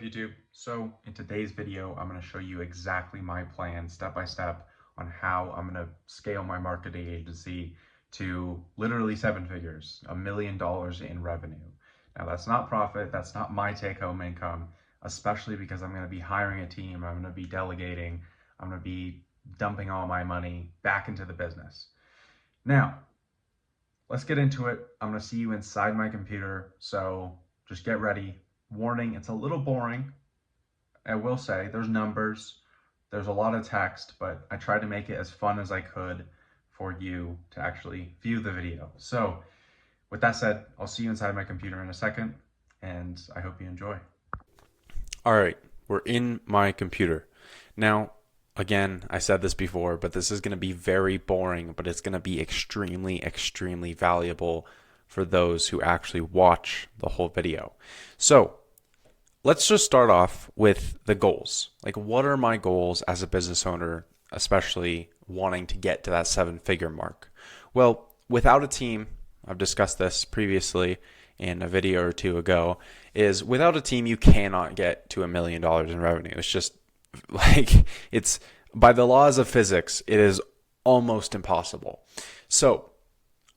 YouTube? So in today's video, I'm going to show you exactly my plan step by step on how I'm going to scale my marketing agency to literally seven figures, $1 million in revenue. Now that's not profit, that's not my take-home income, especially because I'm going to be hiring a team, I'm going to be delegating, I'm going to be dumping all my money back into the business. Now, let's get into it. I'm going to see you inside my computer, so just get ready. Warning, it's a little boring. I will say there's numbers, there's a lot of text, but I tried to make it as fun as I could for you to actually view the video. So with that said, I'll see you inside my computer in a second, and I hope you enjoy. All right, we're in my computer. Now, again, I said this before, but this is going to be very boring, but it's going to be extremely, extremely valuable for those who actually watch the whole video. So, let's just start off with the goals. Like, what are my goals as a business owner, especially wanting to get to that seven-figure mark? Well, without a team, I've discussed this previously in a video or two ago, is without a team, you cannot get to $1 million in revenue. It's just like, it's by the laws of physics, it is almost impossible. So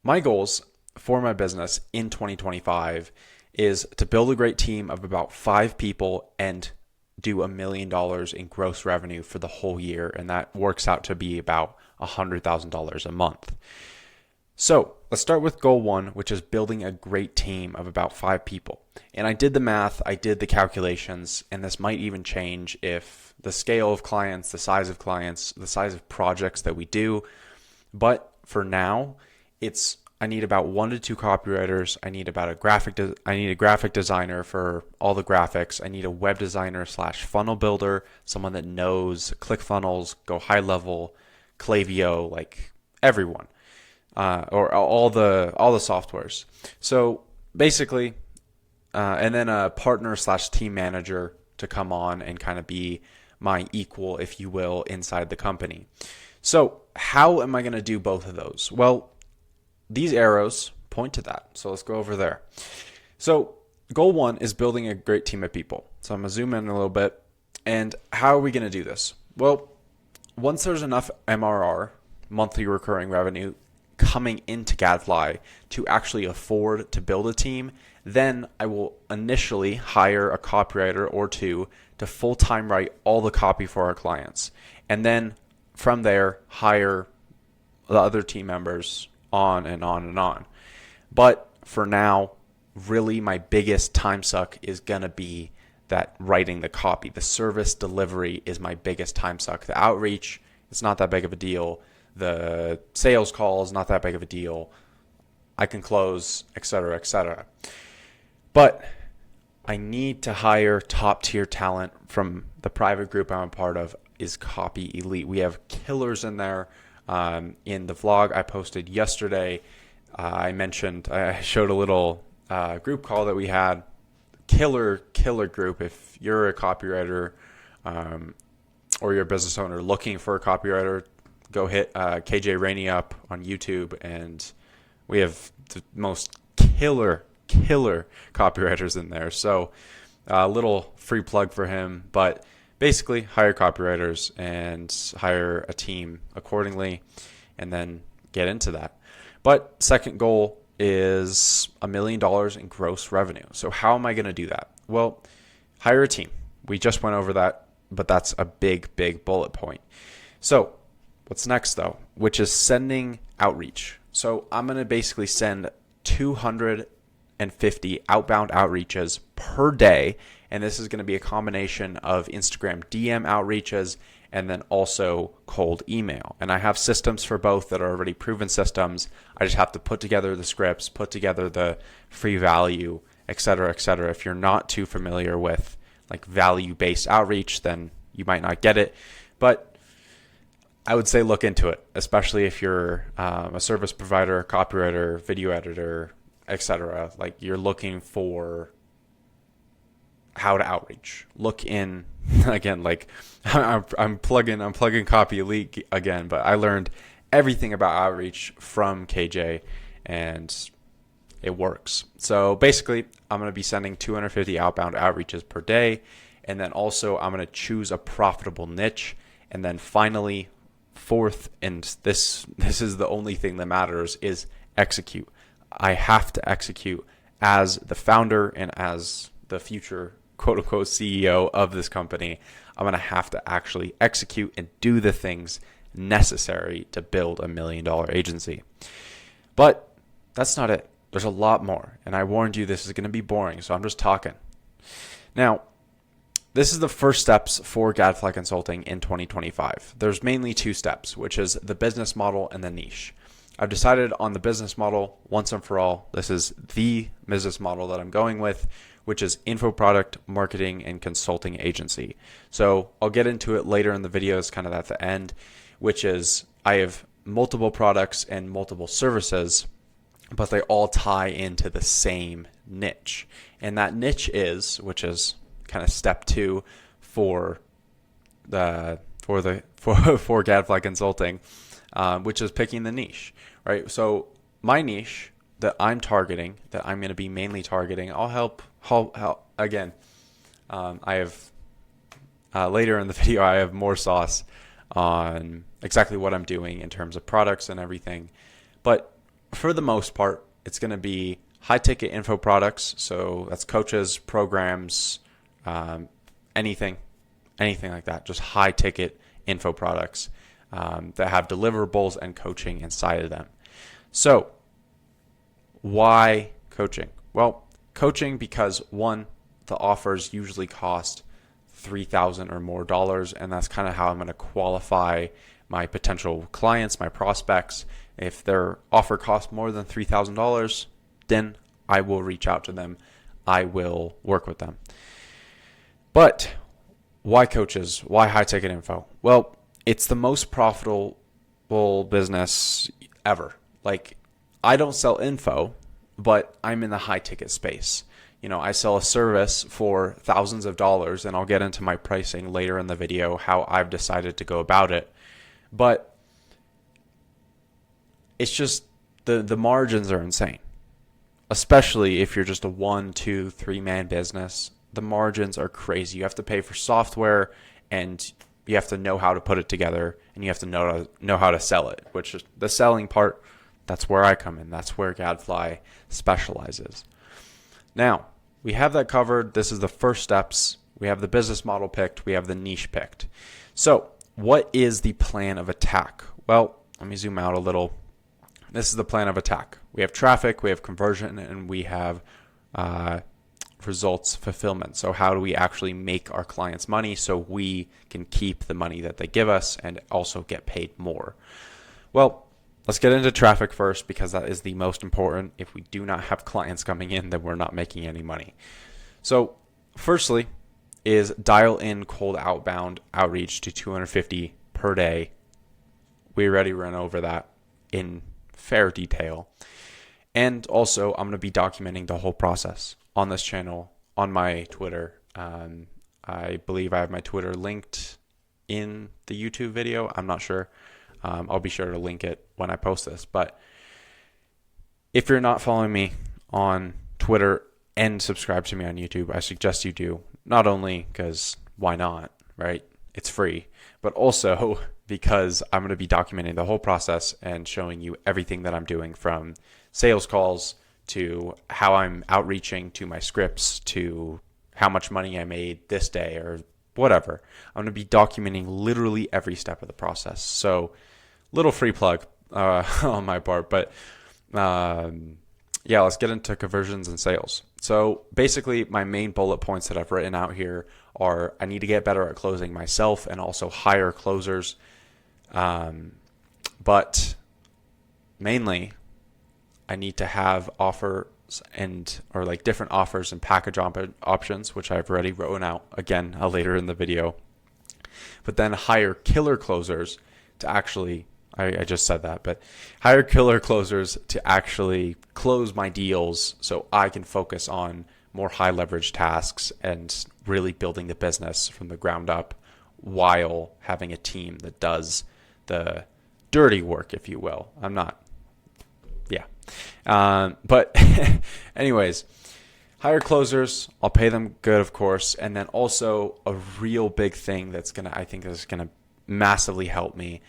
my goals for my business in 2025 is to build a great team of about 5 people and do $1 million in gross revenue for the whole year. And that works out to be about $100,000 a month. So let's start with goal 1, which is building a great team of about 5 people. And I did the math, I did the calculations, and this might even change if the scale of clients, the size of clients, the size of projects that we do. But for now, I need about 1 to 2 copywriters. I need a graphic designer for all the graphics. I need a web designer / funnel builder, someone that knows ClickFunnels, Go High Level, Klaviyo, like everyone. Or all the softwares. So basically, and then a partner / team manager to come on and kind of be my equal, if you will, inside the company. So how am I going to do both of those? Well, these arrows point to that. So let's go over there. So goal 1 is building a great team of people. So I'm going to zoom in a little bit. And how are we going to do this? Well, once there's enough MRR, monthly recurring revenue, coming into Gadfly to actually afford to build a team, then I will initially hire a copywriter or 2 to full-time write all the copy for our clients. And then from there, hire the other team members on and on and on. But for now, really my biggest time suck is going to be that writing the copy. The service delivery is my biggest time suck. The outreach, it's not that big of a deal. The sales call is not that big of a deal. I can close, etc., etc. But I need to hire top tier talent from the private group I'm a part of is Copy Elite. We have killers in there. In the vlog I posted yesterday, I showed a little group call that we had. Killer group. If you're a copywriter or you're a business owner looking for a copywriter, go hit KJ Rainey up on YouTube, and we have the most killer copywriters in there. So a little free plug for him, but basically hire copywriters and hire a team accordingly, and then get into that. But second goal is $1 million in gross revenue. So how am I going to do that? Well, hire a team. We just went over that, but that's a big bullet point. So what's next though, which is sending outreach. So I'm going to basically send 250 outbound outreaches per day. And this is going to be a combination of Instagram DM outreaches and then also cold email. And I have systems for both that are already proven systems. I just have to put together the scripts, put together the free value, etc., etc. If you're not too familiar with like value-based outreach, then you might not get it. But I would say look into it, especially if you're a service provider, copywriter, video editor, etc. Like you're looking for how to outreach. Look in again. Like I'm plugging Copy Elite again, but I learned everything about outreach from KJ, and it works. So basically, I'm going to be sending 250 outbound outreaches per day. And then also I'm going to choose a profitable niche. And then finally, fourth, and this is the only thing that matters, is execute. I have to execute as the founder and as the future quote unquote CEO of this company. I'm going to have to actually execute and do the things necessary to build $1 million agency. But that's not it. There's a lot more. And I warned you this is going to be boring, so I'm just talking. Now, this is the first steps for Gadfly Consulting in 2025. There's mainly two steps, which is the business model and the niche. I've decided on the business model once and for all. This is the business model that I'm going with, which is info product marketing and consulting agency. So I'll get into it later in the videos, kind of at the end, which is I have multiple products and multiple services, but they all tie into the same niche. And that niche is, which is kind of step two for Gadfly Consulting, which is picking the niche, right? So my niche that I'm targeting, that I'm going to be mainly targeting, I'll help again. I have later in the video, I have more sauce on exactly what I'm doing in terms of products and everything. But for the most part, it's going to be high ticket info products. So that's coaches, programs, anything like that. Just high ticket info products that have deliverables and coaching inside of them. So why coaching? Well, coaching because one, the offers usually cost $3,000 or more, and that's kind of how I'm going to qualify my potential clients, my prospects. If their offer costs more than $3,000, then I will reach out to them. I will work with them. But why coaches? Why high ticket info? Well, it's the most profitable business ever. Like, I don't sell info, but I'm in the high ticket space. You know, I sell a service for thousands of dollars, and I'll get into my pricing later in the video, how I've decided to go about it. But it's just the margins are insane, especially if you're just a 1, 2, 3-man business. The margins are crazy. You have to pay for software, and you have to know how to put it together, and you have to know how to sell it, which is the selling part. That's where I come in. That's where Gadfly specializes. Now, we have that covered. This is the first steps. We have the business model picked. We have the niche picked. So what is the plan of attack? Well, let me zoom out a little. This is the plan of attack. We have traffic, we have conversion, and we have results fulfillment. So how do we actually make our clients money so we can keep the money that they give us and also get paid more? Well, let's get into traffic first, because that is the most important. If we do not have clients coming in, then we're not making any money. So firstly is dial in cold outbound outreach to 250 per day. We already ran over that in fair detail. And also, I'm going to be documenting the whole process on this channel, on my Twitter. I believe I have my Twitter linked in the YouTube video. I'm not sure. I'll be sure to link it when I post this. But if you're not following me on Twitter and subscribe to me on YouTube, I suggest you do. Not only because why not, right? It's free, but also because I'm going to be documenting the whole process and showing you everything that I'm doing, from sales calls to how I'm outreaching to my scripts to how much money I made this day or whatever. I'm going to be documenting literally every step of the process. So little free plug on my part, but yeah, let's get into conversions and sales. So basically my main bullet points that I've written out here are I need to get better at closing myself and also hire closers. But mainly I need to have offers or like different offers and package options, which I've already written out again later in the video. But then hire killer closers to actually, I just said that, but hire killer closers to actually close my deals so I can focus on more high leverage tasks and really building the business from the ground up while having a team that does the dirty work, if you will. I'm not, yeah. But anyways, Hire closers, I'll pay them good, of course. And then also a real big thing I think is gonna massively help me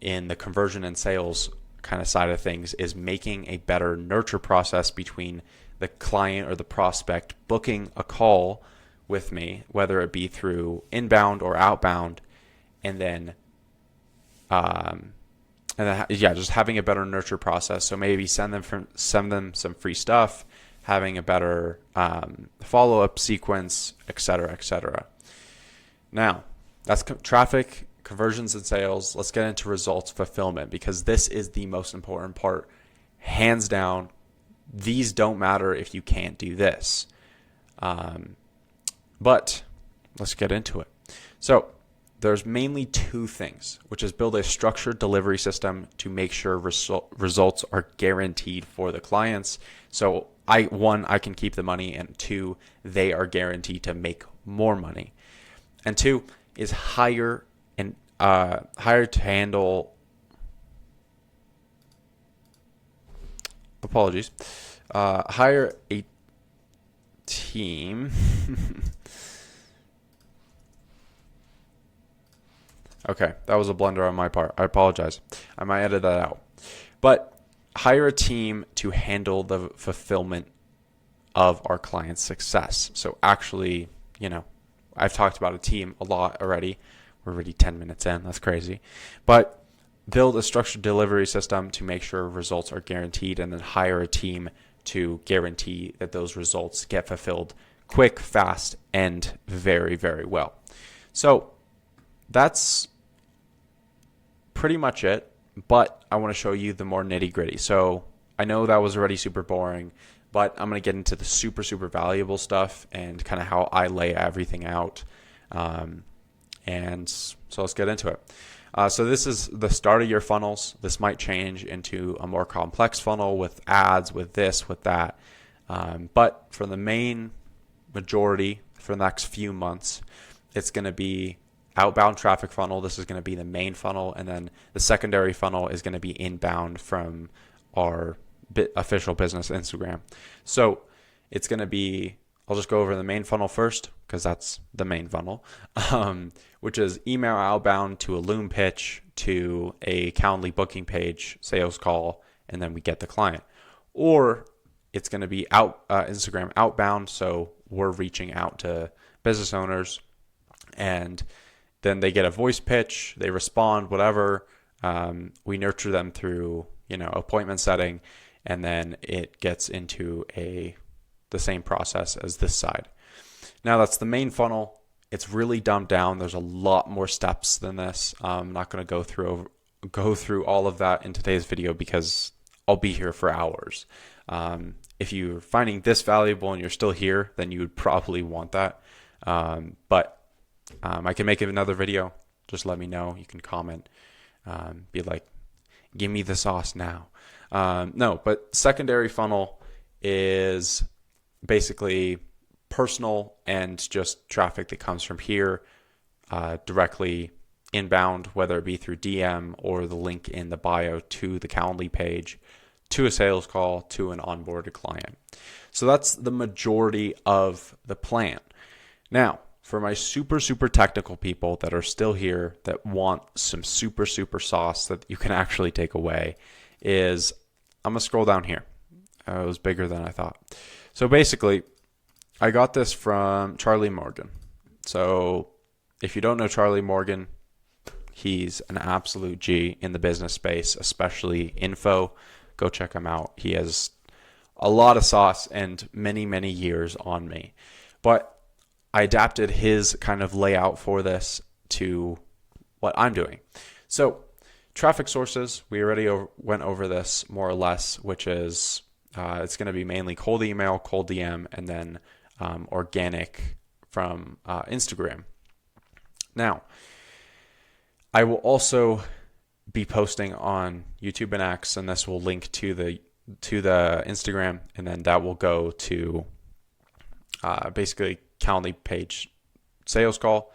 in the conversion and sales kind of side of things is making a better nurture process between the client or the prospect booking a call with me, whether it be through inbound or outbound, and then just having a better nurture process. So maybe send them some free stuff, having a better follow up sequence, etc., etc. Now, that's traffic, conversions, and sales. Let's get into results fulfillment, because this is the most important part, hands down. These don't matter if you can't do this. But let's get into it. So there's mainly two things, which is build a structured delivery system to make sure results are guaranteed for the clients. So I can keep the money, and two, they are guaranteed to make more money. And two is hire to handle. Apologies. Hire a team. Okay, that was a blunder on my part. I apologize. I might edit that out. But hire a team to handle the fulfillment of our client's success. So actually, I've talked about a team a lot already. We're already 10 minutes in. That's crazy. But build a structured delivery system to make sure results are guaranteed, and then hire a team to guarantee that those results get fulfilled quick, fast, and very, very well. So that's pretty much it, but I want to show you the more nitty gritty. So I know that was already super boring, but I'm going to get into the super, super valuable stuff and kind of how I lay everything out. And so let's get into it. So this is the start of your funnels. This might change into a more complex funnel with ads, with this, with that. But for the main majority, for the next few months, it's going to be outbound traffic funnel. This is going to be the main funnel. And then the secondary funnel is going to be inbound from our official business Instagram. So it's going to be, I'll just go over the main funnel first, because that's the main funnel, which is email outbound to a Loom pitch to a Calendly booking page, sales call, and then we get the client. Or it's going to be Instagram outbound. So we're reaching out to business owners, and then they get a voice pitch, they respond, whatever. We nurture them through, appointment setting, and then it gets into the same process as this side. Now that's the main funnel. It's really dumbed down. There's a lot more steps than this. I'm not going to go through all of that in today's video, because I'll be here for hours. If you're finding this valuable and you're still here, then you would probably want that. But I can make another video. Just let me know. You can comment. Be like, give me the sauce now. No, but secondary funnel is basically personal and just traffic that comes from here directly inbound, whether it be through DM or the link in the bio to the Calendly page, to a sales call, to an onboarded client. So that's the majority of the plan. Now, for my super, super technical people that are still here that want some super, super sauce that you can actually take away, is I'm going to scroll down here. It was bigger than I thought. So basically, I got this from Charlie Morgan. So if you don't know Charlie Morgan, he's an absolute G in the business space, especially info. Go check him out. He has a lot of sauce and many, many years on me. But I adapted his kind of layout for this to what I'm doing. So traffic sources, we already went over this more or less, which is it's going to be mainly cold email, cold DM, and then organic from Instagram. Now, I will also be posting on YouTube and X, and this will link to the Instagram, and then that will go to basically Calendly page sales call.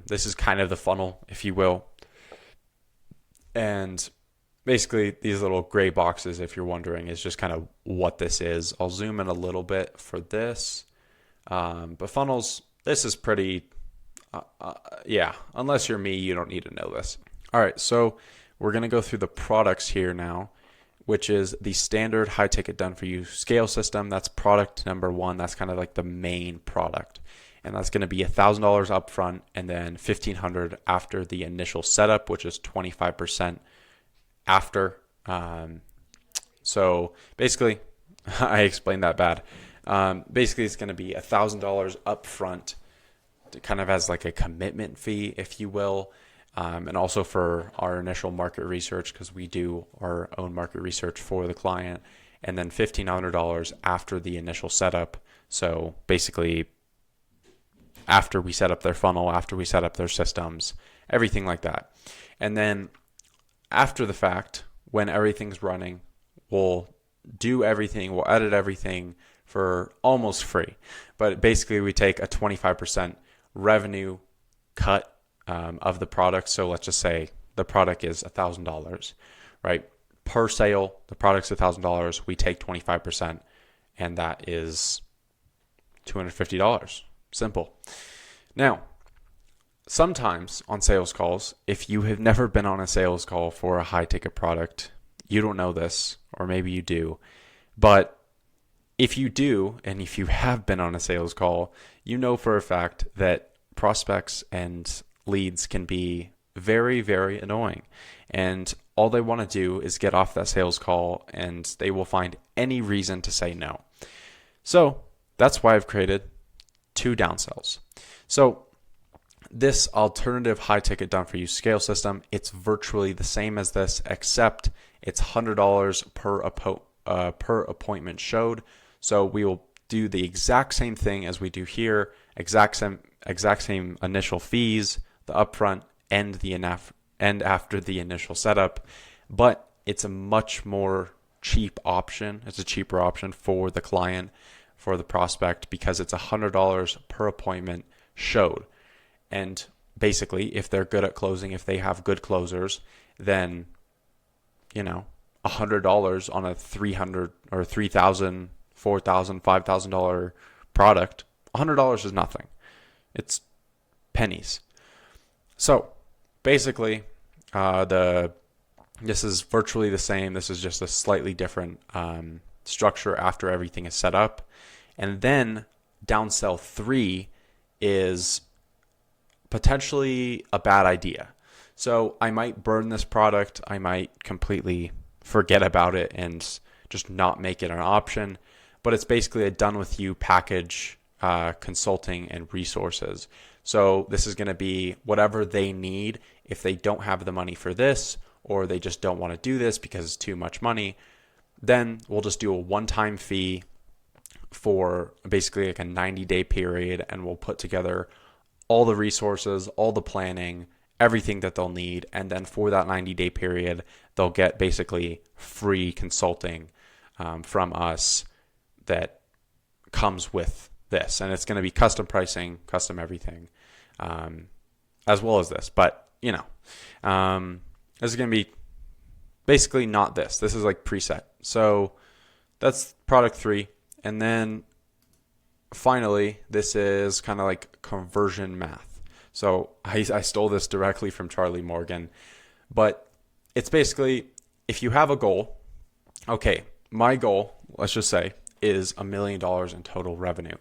This is kind of the funnel, if you will. And basically these little gray boxes, if you're wondering, is just kind of what this is. I'll zoom in a little bit for this. But funnels, this is pretty, yeah, unless you're me, you don't need to know this. All right, so we're going to go through the products here now, which is the standard high ticket done for you scale system. That's product number one. That's kind of like the main product. And that's going to be $1,000 upfront and then $1,500 after the initial setup, which is 25% after. So basically, I explained that bad. Basically, it's going to be $1,000 upfront, kind of as like a commitment fee, if you will. And also for our initial market research, because we do our own market research for the client, and then $1,500 after the initial setup. So basically, after we set up their funnel, after we set up their systems, everything like that. And then after the fact, when everything's running, we'll do everything, we'll edit everything for almost free. But basically, we take a 25% revenue cut of the product. So let's just say the product is $1,000, right? Per sale, the product's $1,000. We take 25%, and that is $250. Simple. Now, sometimes on sales calls, if you have never been on a sales call for a high ticket product, you don't know this, or maybe you do. But if you do, and if you have been on a sales call, you know for a fact that prospects and leads can be very, very annoying. And all they want to do is get off that sales call, and they will find any reason to say no. So that's why I've created 2 downsells. So this alternative high ticket done for you scale system, it's virtually the same as this, except it's $100 per appointment showed. So we will do the exact same thing as we do here, exact same initial fees, the upfront and after the initial setup, but it's a much more cheap option. It's a cheaper option for the client, for the prospect, because it's $100 per appointment showed. And basically, if they're good at closing, if they have good closers, then, $100 on a $300 or $3,000, $4,000, $5,000 product, $100 is nothing. It's pennies. So basically, this is virtually the same. This is just a slightly different structure after everything is set up. And then downsell 3 is potentially a bad idea. So I might burn this product. I might completely forget about it and just not make it an option. But it's basically a done with you package, consulting and resources. So this is going to be whatever they need. If they don't have the money for this, or they just don't want to do this because it's too much money, then we'll just do a one-time fee for basically like a 90-day period, and we'll put together all the resources, all the planning, everything that they'll need. And then for that 90-day period, they'll get basically free consulting from us that comes with this. And it's going to be custom pricing, custom everything, as well as this. But, this is going to be basically not this. This is like preset. So that's product 3. And then finally, this is kind of like conversion math. So I stole this directly from Charlie Morgan, but it's basically, if you have a goal, okay, my goal, let's just say, is $1 million in total revenue.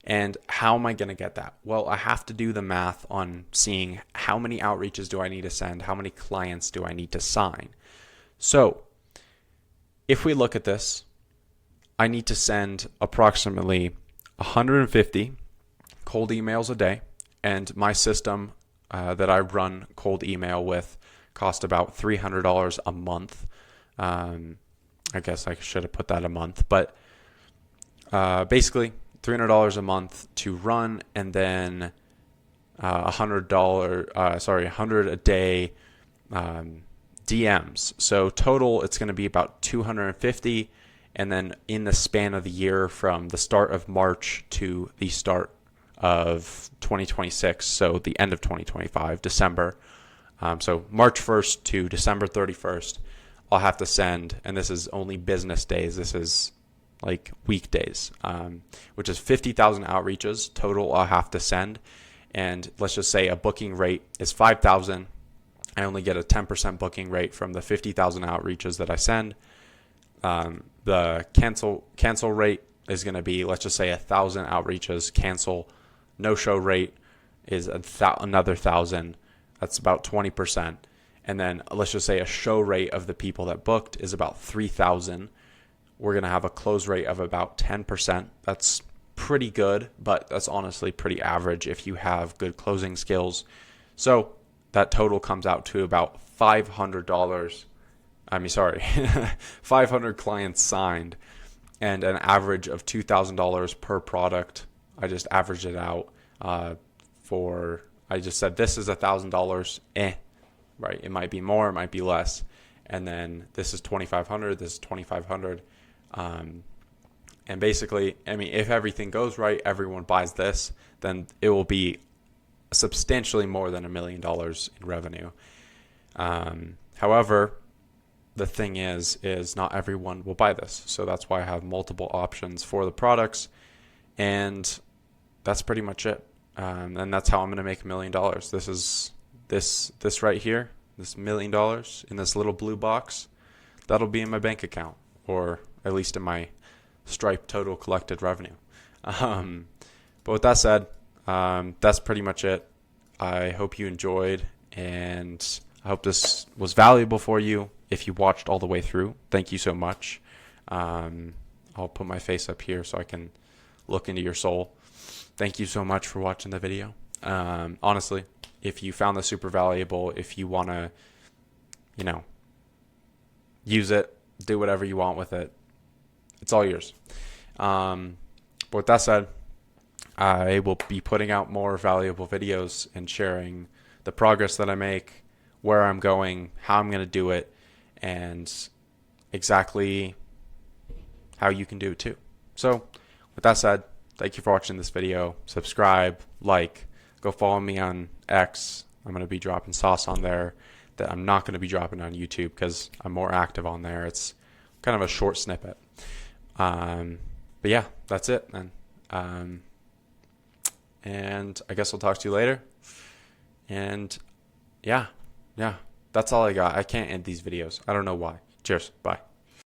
And how am I going to get that? Well, I have to do the math on seeing how many outreaches do I need to send, how many clients do I need to sign. So if we look at this, I need to send approximately 150 cold emails a day. And my system that I run cold email with cost about $300 a month. I guess I should have put that a month, but basically $300 a month to run, and then $100 a day DMs. So total, it's going to be about 250. And then in the span of the year, from the start of March to the start of 2026, so the end of 2025, December. So March 1st to December 31st, I'll have to send, and this is only business days, this is like weekdays, which is 50,000 outreaches total I'll have to send. And let's just say a booking rate is 5,000. I only get a 10% booking rate from the 50,000 outreaches that I send. The cancel rate is going to be, let's just say 1,000 outreaches cancel. No show rate is another 1,000. That's about 20%. And then let's just say a show rate of the people that booked is about 3,000. We're going to have a close rate of about 10%. That's pretty good, but that's honestly pretty average if you have good closing skills. So that total comes out to about $500. 500 clients signed and an average of $2,000 per product. I just averaged it out I just said this is $1,000. Right? It might be more, it might be less. And then this is 2,500, this is 2,500. And basically, I mean, if everything goes right, everyone buys this, then it will be substantially more than $1 million in revenue. However, the thing is not everyone will buy this. So that's why I have multiple options for the products. And that's pretty much it. And that's how I'm going to make $1 million. This is this right here, this $1 million in this little blue box, that'll be in my bank account, or at least in my Stripe total collected revenue. But with that said, that's pretty much it. I hope you enjoyed, and I hope this was valuable for you. If you watched all the way through, thank you so much. I'll put my face up here so I can look into your soul. Thank you so much for watching the video. Honestly, if you found this super valuable, if you want to, use it, do whatever you want with it, it's all yours. But with that said, I will be putting out more valuable videos and sharing the progress that I make, where I'm going, how I'm going to do it, and exactly how you can do it too. So with that said, thank you for watching this video. Subscribe, go follow me on X. I'm going to be dropping sauce on there that I'm not going to be dropping on YouTube because I'm more active on there. It's kind of a short snippet. But yeah, that's it, man. And I guess I'll talk to you later. And yeah, that's all I got. I can't end these videos. I don't know why. Cheers. Bye.